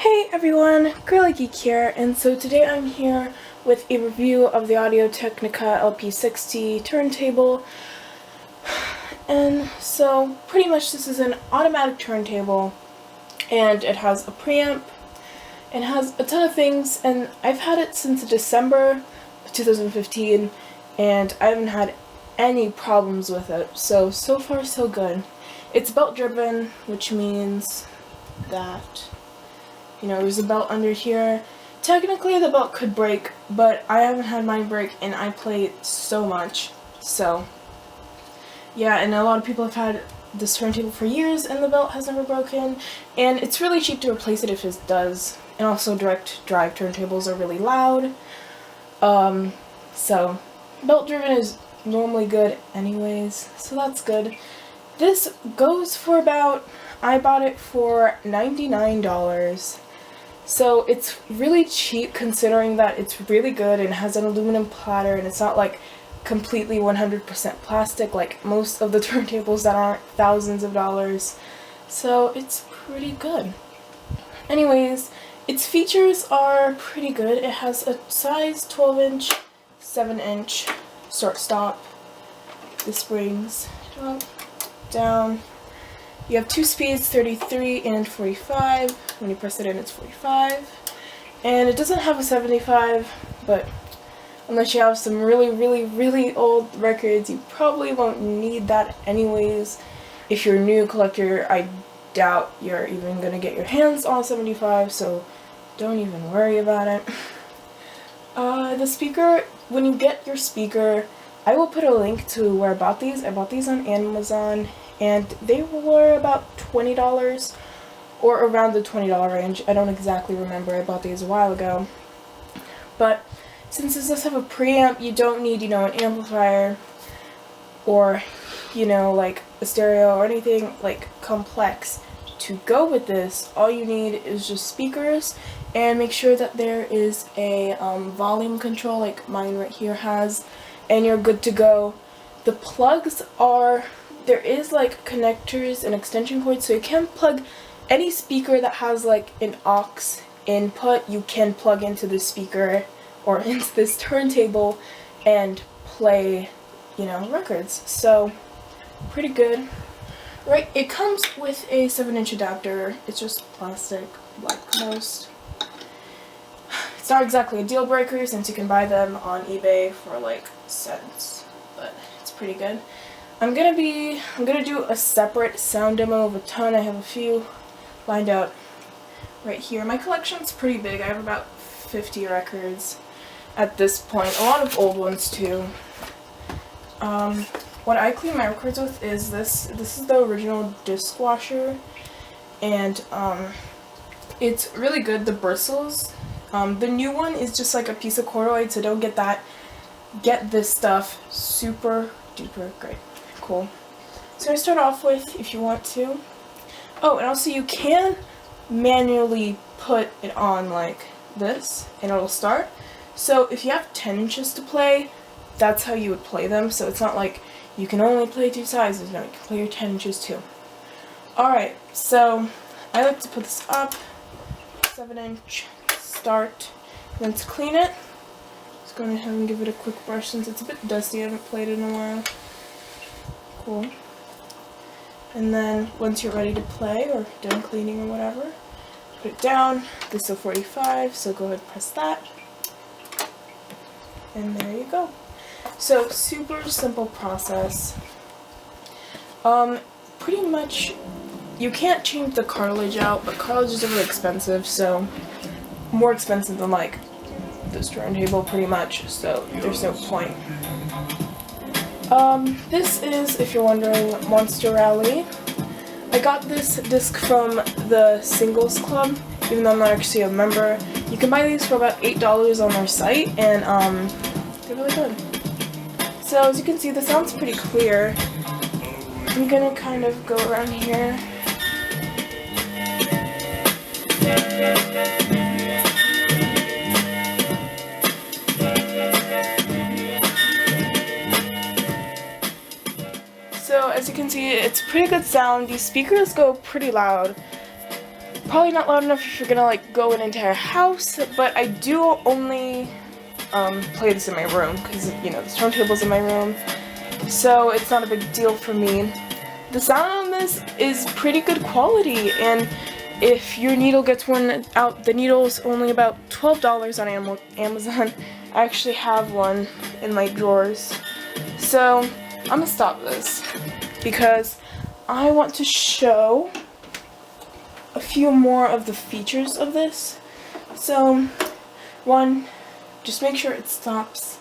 Hey everyone, Girly Geek here, and so today I'm here with a review of the Technica LP60 turntable. And so pretty much this is an automatic turntable, and it has a preamp, and has a ton of things, and I've had it since December of 2015, and I haven't had any problems with it, so far so good. It's belt driven, which means that there's a belt under here. Technically the belt could break, but I haven't had mine break and I play it so much. So yeah, and a lot of people have had this turntable for years and the belt has never broken, and it's really cheap to replace it if it does. And also direct drive turntables are really loud. So belt driven is normally good anyways, so that's good. This goes for about, I bought it for $99. So it's really cheap considering that it's really good and has an aluminum platter, and it's not like completely 100% plastic like most of the turntables that aren't thousands of dollars. So it's pretty good. Anyways, its features are pretty good. It has a size 12-inch, 7-inch start-stop. This brings up, down. You have two speeds, 33 and 45. When you press it in, it's 45. And it doesn't have a 75, but unless you have some really old records, you probably won't need that anyways. If you're a new collector, I doubt you're even going to get your hands on 75, so don't even worry about it. The speaker, when you get your speaker, I will put a link to where I bought these. I bought these on Amazon, and they were about $20 or around the $20 range. I don't exactly remember. I bought these a while ago. But since this does have a preamp, you don't need, an amplifier or, like a stereo or anything like complex to go with this. All you need is just speakers, and make sure that there is a volume control like mine right here has, and you're good to go. The plugs are, there is like connectors and extension cords, so you can plug any speaker that has like an aux input, you can plug into the speaker or into this turntable and play, records. So pretty good. Right, it comes with a 7-inch adapter. It's just plastic like most. It's not exactly a deal breaker since you can buy them on eBay for like cents, but it's pretty good. I'm gonna do a separate sound demo of a ton. I have a few lined up right here. My collection's pretty big. I have about 50 records at this point. A lot of old ones too. What I clean my records with is this. This is the original disc washer, and it's really good. The bristles. The new one is just like a piece of corduroy, so don't get that. Get this stuff. Super duper great. Cool. So I start off with, if you want to. Oh, and also you can manually put it on like this, and it'll start. So if you have 10 inches to play, that's how you would play them. So it's not like you can only play two sizes. No, you can play your 10 inches too. Alright, so I like to put this up. 7-inch start. Then to clean it, just go ahead and give it a quick brush since it's a bit dusty. I haven't played it in a while. Cool. And then once you're ready to play or done cleaning or whatever, put it down. This is a 45, so go ahead and press that. And there you go. So super simple process. Pretty much you can't change the cartilage out, but cartilages are really expensive, so more expensive than like this turntable pretty much, so there's no point. This is, if you're wondering, Monster Rally. I got this disc from the Singles Club, even though I'm not actually a member. You can buy these for about $8 on their site, and they're really good. So as you can see, the sound's pretty clear. I'm gonna kind of go around here. So as you can see, it's pretty good sound. These speakers go pretty loud. probably not loud enough if you're gonna like go in an entire house, but I do only play this in my room because, you know, this turntable's in my room, so it's not a big deal for me. The sound on this is pretty good quality, and if your needle gets worn out, the needle's only about $12 on Amazon. I actually have one in my drawers. So I'm gonna stop this because I want to show a few more of the features of this. So, one, just make sure it stops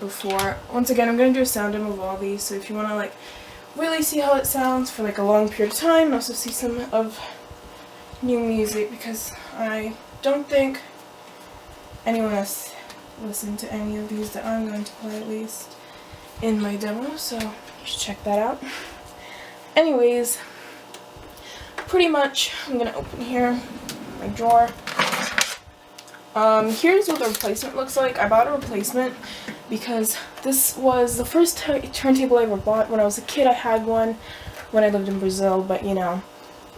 before. Once again, I'm going to do a sound demo of all these, so if you want to like really see how it sounds for like a long period of time, and also see some of new music, because I don't think anyone has listened to any of these that I'm going to play, at least in my demo, so you should check that out. Anyways, pretty much, I'm going to open here my drawer. Here's what the replacement looks like. I bought a replacement because this was the first turntable I ever bought. When I was a kid, I had one when I lived in Brazil, but you know,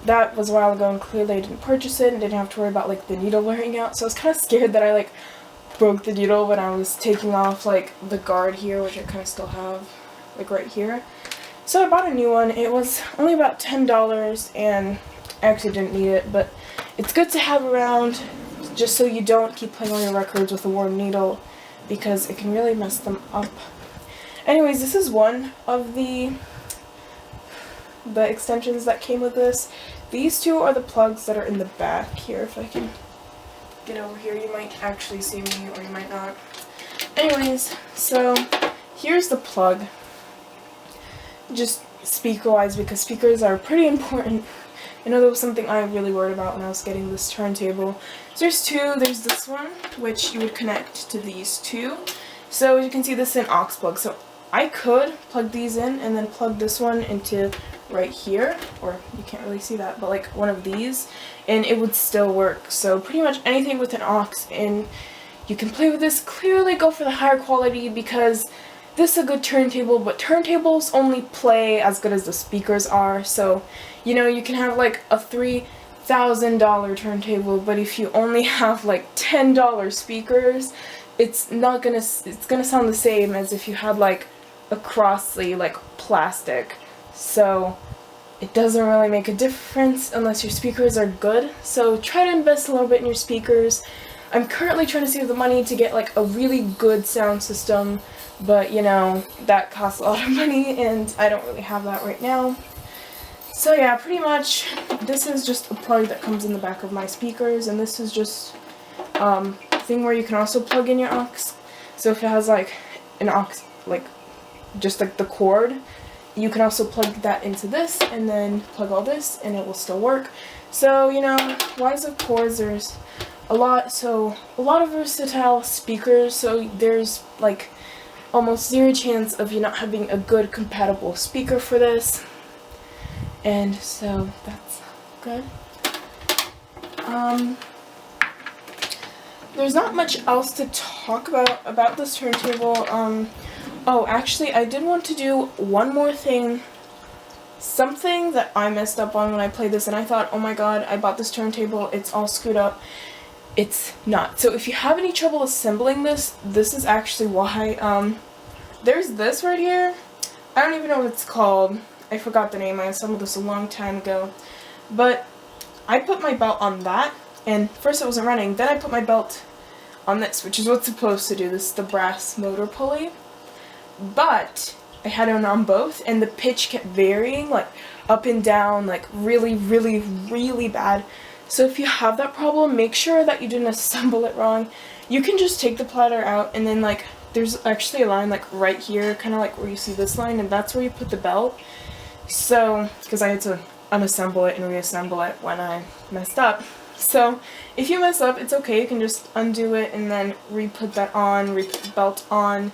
that was a while ago, and clearly I didn't purchase it and didn't have to worry about like the needle wearing out, so I was kind of scared that I like broke the needle when I was taking off like the guard here, which I kind of still have like right here. So I bought a new one. It was only about $10, and I actually didn't need it, but it's good to have around just so you don't keep playing all your records with a worn needle, because it can really mess them up. Anyways, this is one of the extensions that came with this. These two are the plugs that are in the back here. If I can get over here, you might actually see me or you might not. Anyways, so here's the plug. Just speaker-wise, because speakers are pretty important. I know that was something I really worried about when I was getting this turntable. So there's two. There's this one, which you would connect to these two. So as you can see, this is an aux plug. So I could plug these in and then plug this one into right here, or you can't really see that, but like one of these, and it would still work. So pretty much anything with an aux in, you can play with this. Clearly go for the higher quality, because this is a good turntable, but turntables only play as good as the speakers are. So, you know, you can have like a $3,000 turntable, but if you only have like $10 speakers, it's gonna sound the same as if you had like a Crossley like plastic. So it doesn't really make a difference unless your speakers are good. So try to invest a little bit in your speakers. I'm currently trying to save the money to get like a really good sound system, but you know, that costs a lot of money and I don't really have that right now. So yeah, pretty much this is just a plug that comes in the back of my speakers, and this is just a thing where you can also plug in your aux. So if it has like an aux, like just like the cord, you can also plug that into this and then plug all this and it will still work. So, you know, wise of course, there's a lot of versatile speakers, so there's like almost zero chance of you not having a good compatible speaker for this. And so that's good. There's not much else to talk about this turntable. Oh, actually, I did want to do one more thing. Something that I messed up on when I played this, and I thought, oh my god, I bought this turntable, it's all screwed up. It's not. So if you have any trouble assembling this, this is actually why. There's this right here. I don't even know what it's called. I forgot the name. I assembled this a long time ago. But I put my belt on that, and first it wasn't running. Then I put my belt on this, which is what's supposed to do. This is the brass motor pulley. But I had it on both, and the pitch kept varying, like up and down, like really, really, really bad. So if you have that problem, make sure that you didn't assemble it wrong. You can just take the platter out, and then like there's actually a line like right here, kind of like where you see this line, and that's where you put the belt. So, because I had to unassemble it and reassemble it when I messed up. So if you mess up, it's okay. You can just undo it and then re-put that on, re-put the belt on.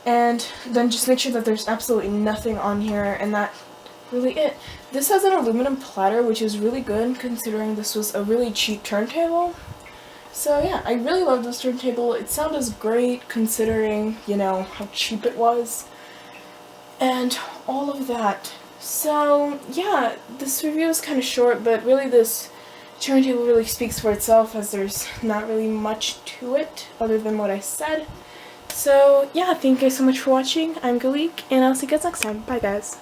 And then just make sure that there's absolutely nothing on here, and that's really it. This has an aluminum platter, which is really good considering this was a really cheap turntable. So yeah, I really love this turntable. It sounded great considering, you know, how cheap it was. And all of that. So yeah, this review is kind of short, but really this turntable really speaks for itself, as there's not really much to it other than what I said. So yeah, thank you guys so much for watching. I'm Geek, and I'll see you guys next time. Bye guys.